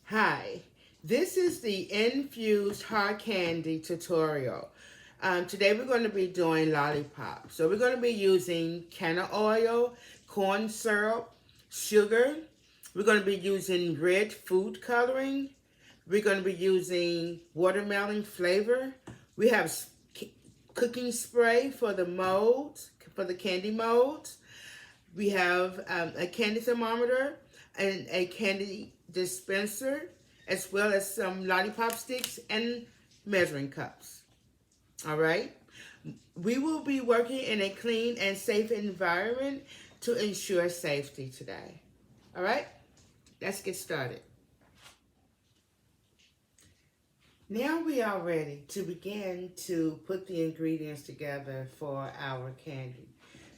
Hi, this is the Infused Hard Candy tutorial. Today we're going to be doing lollipops. So we're going to be using cannaoil, corn syrup, sugar. We're going to be using red food coloring. We're going to be using watermelon flavor. We have cooking spray for the molds, for the candy molds. We have a candy thermometer and a candy dispenser, as well as some lollipop sticks and measuring cups. All right. We will be working in a clean and safe environment to ensure safety today. All right. Let's get started. Now we are ready to begin to put the ingredients together for our candy.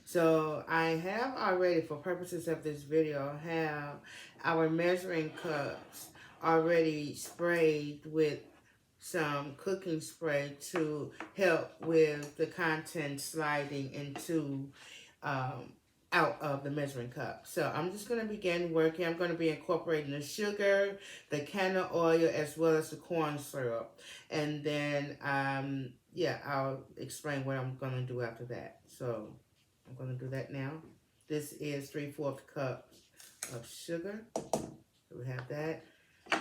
So I have already, for purposes of this video, have our measuring cups already sprayed with some cooking spray to help with the content sliding into um, out of the measuring cup. So I'm just going to begin working. I'm going to be incorporating the sugar, the canna oil, as well as the corn syrup. And then, yeah, I'll explain what I'm going to do after that. So I'm going to do that now. This is 3/4 cups of sugar. So we have that.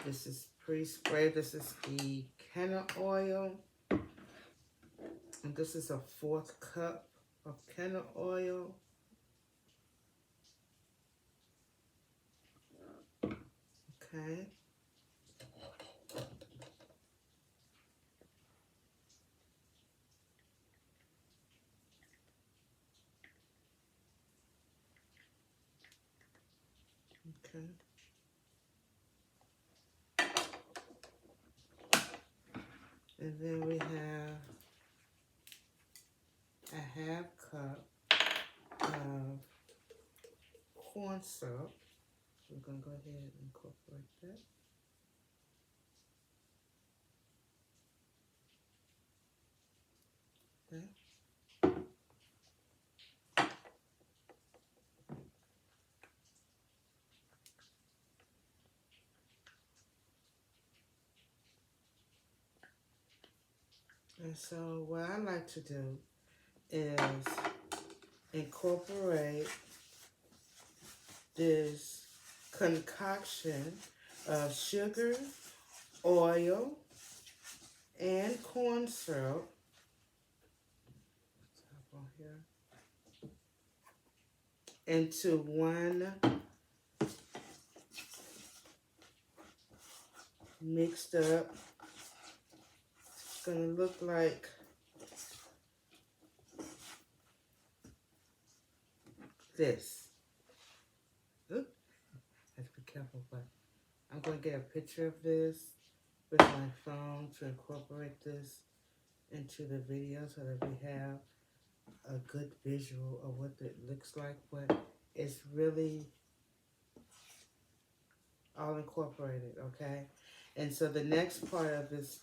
This is pre-sprayed. This is the canna oil. And this is a 1/4 cup of canna oil. Okay. Okay. And then we have a 1/2 cup of corn syrup. So we're going to go ahead and incorporate that. Okay. And so what I like to do is incorporate this concoction of sugar, oil, and corn syrup into one mixed up. It's going to look like this. Oop, have to be careful, but I'm going to get a picture of this with my phone to incorporate this into the video so that we have a good visual of what it looks like, but it's really all incorporated, okay? And so the next part of this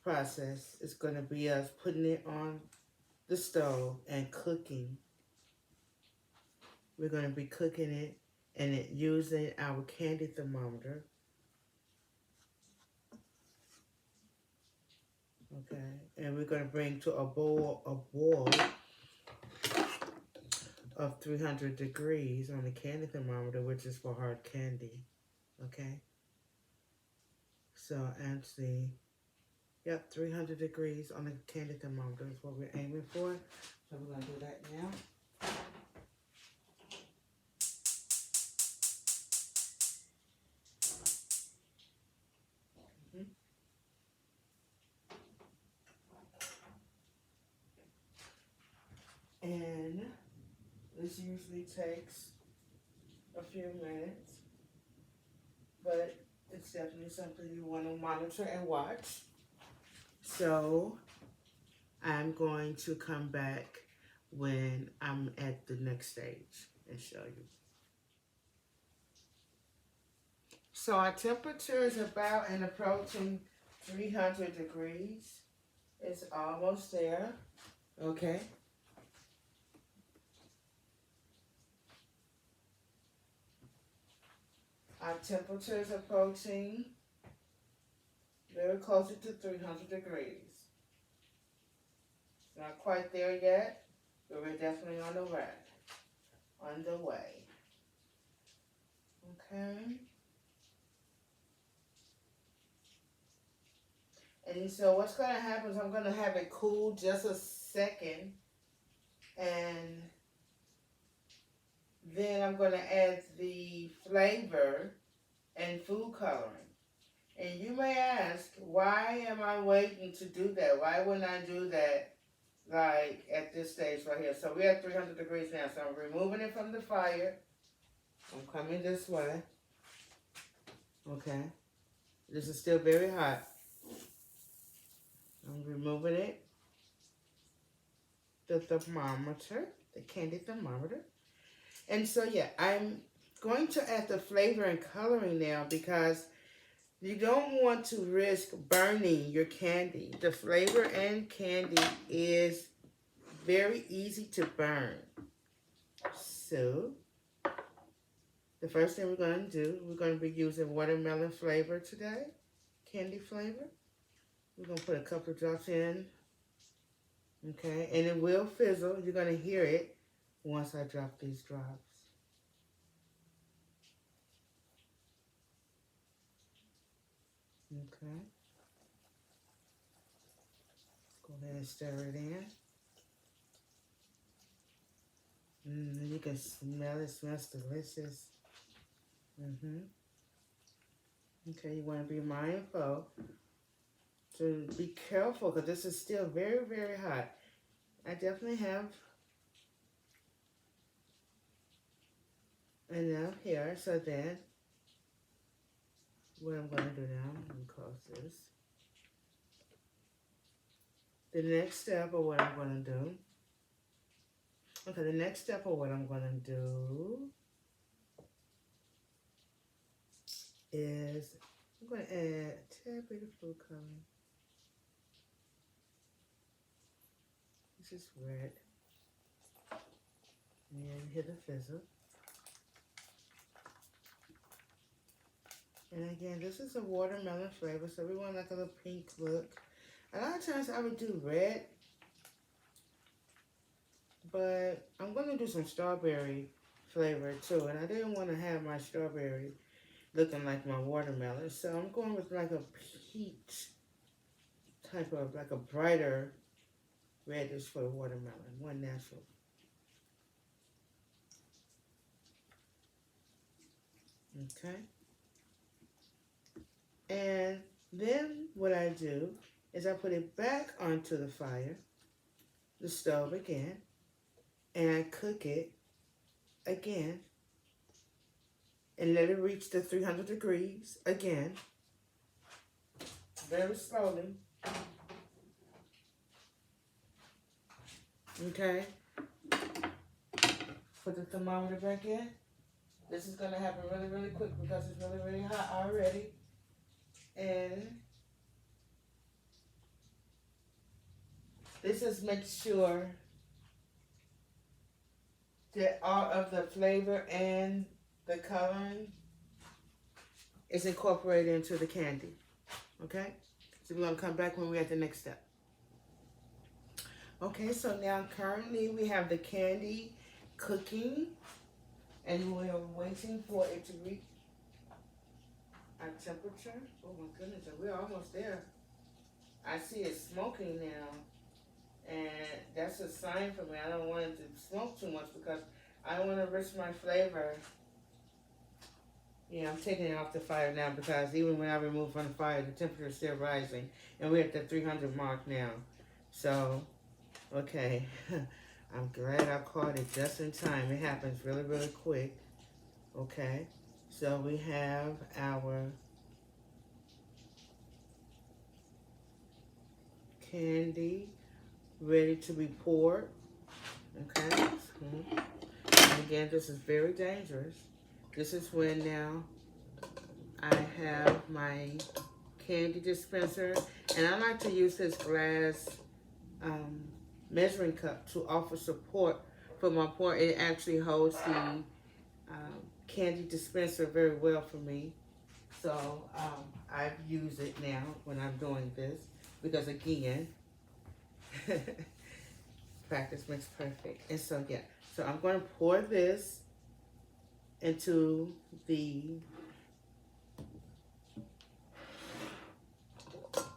process is going to be us putting it on the stove and cooking. We're going to be cooking it and using our candy thermometer. Okay, and we're going to bring to a boil of 300 degrees on the candy thermometer, which is for hard candy. Okay, so actually, yep, 300 degrees on the candy thermometer is what we're aiming for. So we're going to do that now. And this usually takes a few minutes, but it's definitely something you want to monitor and watch. So I'm going to come back when I'm at the next stage and show you. So our temperature is about and approaching 300 degrees. It's almost there, okay? Our temperature is approaching very close to 300 degrees. Not quite there yet, but we're definitely on the way. On the way. Okay. And so what's going to happen is I'm going to have it cool just a second. And then I'm going to add the flavor and food coloring. And you may ask, why am I waiting to do that? Why wouldn't I do that like at this stage right here? So we're at 300 degrees now. So I'm removing it from the fire. I'm coming this way. Okay. This is still very hot. I'm removing it. The thermometer, the candy thermometer. And so yeah, I'm going to add the flavor and coloring now because you don't want to risk burning your candy. The flavor and candy is very easy to burn. So the first thing we're going to do, we're going to be using watermelon flavor today, candy flavor. We're going to put a couple of drops in, okay? And it will fizzle. You're going to hear it once I drop these drops. Okay. Go ahead and stir it in. You can smell it. It smells delicious. Okay, you want to be mindful to be careful because this is still very, very hot. I definitely have enough here. So then, what I'm going to do now, I'm going to close this. The next step of what I'm going to do. Okay, the next step of what I'm going to do is I'm going to add a tad bit of food coloring. This is red. And you hear the fizzle. And again, this is a watermelon flavor, so we want like a little pink look. A lot of times I would do red, but I'm going to do some strawberry flavor too. And I didn't want to have my strawberry looking like my watermelon. So I'm going with like a peach type of, like a brighter reddish for the watermelon, more natural. Okay. And then what I do is I put it back onto the fire, the stove again, and I cook it again and let it reach the 300 degrees again, very slowly. Okay. Put the thermometer back in. This is going to happen really, really quick because it's really, really hot already. And this is make sure that all of the flavor and the coloring is incorporated into the candy. Okay? So we're going to come back when we're at the next step. Okay, so now currently we have the candy cooking and we're waiting for it to reach our temperature. Oh my goodness, we're almost there. I see it smoking now, and that's a sign for me. I don't want it to smoke too much because I don't want to risk my flavor. Yeah, I'm taking it off the fire now because even when I remove from the fire, the temperature is still rising, and we're at the 300 mark now. So, okay, I'm glad I caught it just in time. It happens really, really quick. Okay, so we have our candy ready to be poured. Okay, and again, this is very dangerous. This is when now I have my candy dispenser, and I like to use this glass measuring cup to offer support for my pour. It actually holds the candy dispenser very well for me. So I've used it now when I'm doing this because again, practice makes perfect. And so yeah, so I'm going to pour this into the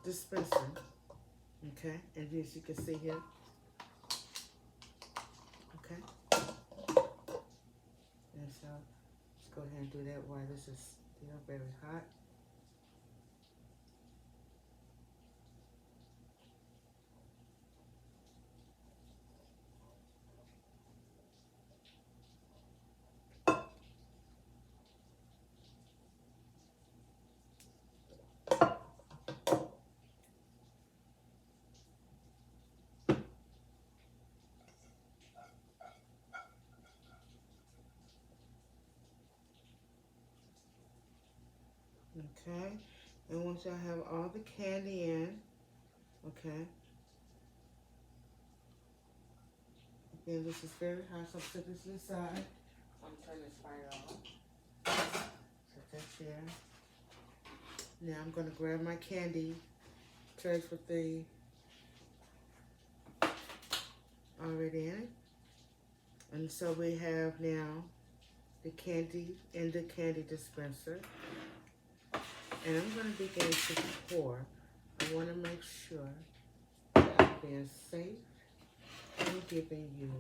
dispenser. Okay, and as you can see here, okay. And so let's go ahead and do that while this is still very hot. Okay, and once I have all the candy in, okay. Again, this is very hot, so I'll put this inside. I'm turning this fire off. Set that there. Now I'm gonna grab my candy trays with the already in it. And so we have now the candy in the candy dispenser. And I'm gonna begin to pour. I wanna make sure that I'm being safe and giving you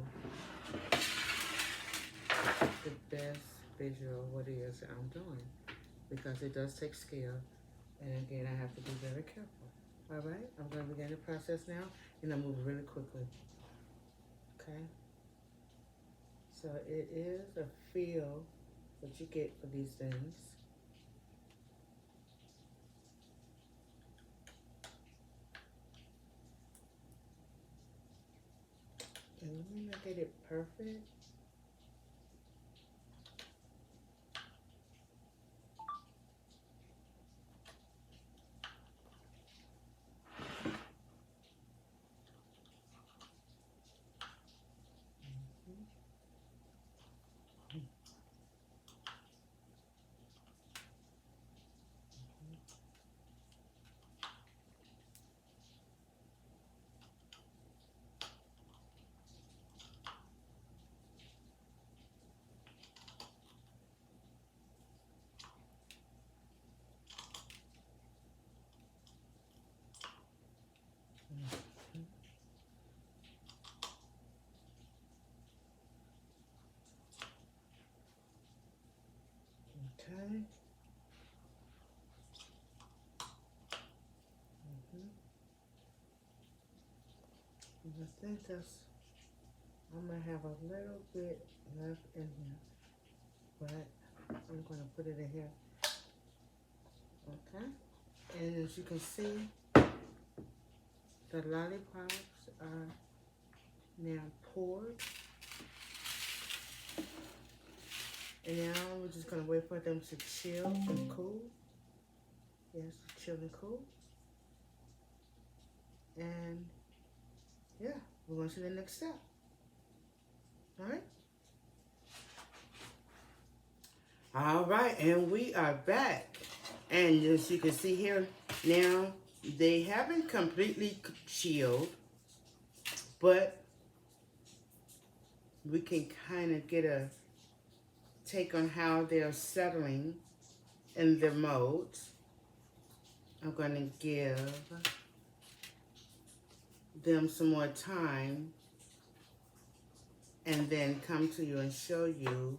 the best visual of what it is that I'm doing. Because it does take skill. And again, I have to be very careful. All right, I'm going to begin the process now, and I'll move really quickly. Okay. So it is a feel that you get for these things. And let me not get it perfect. Okay. And I think that's, I might have a little bit left in here, but I'm going to put it in here. Okay. And as you can see, the lollipops are now poured. And now we're just going to wait for them to chill and cool. Yes, chill and cool. And yeah, we're going to the next step. All right? All right, and we are back. And as you can see here, now they haven't completely chilled, but we can kind of get a take on how they're settling in their modes. I'm going to give them some more time and then come to you and show you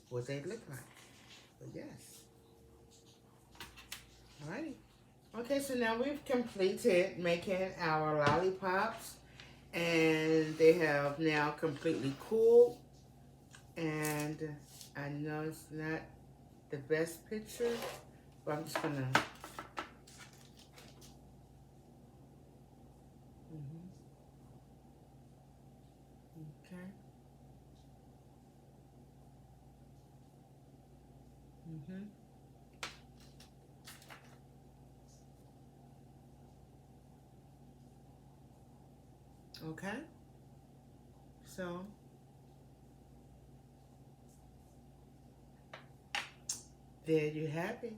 what they look like. But yes. Alrighty. Okay, so now we've completed making our lollipops, and they have now completely cooled. And I know it's not the best picture, but I'm just gonna okay. Okay. So there you have it.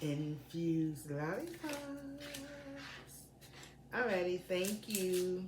Infused lollipops. Alrighty, thank you.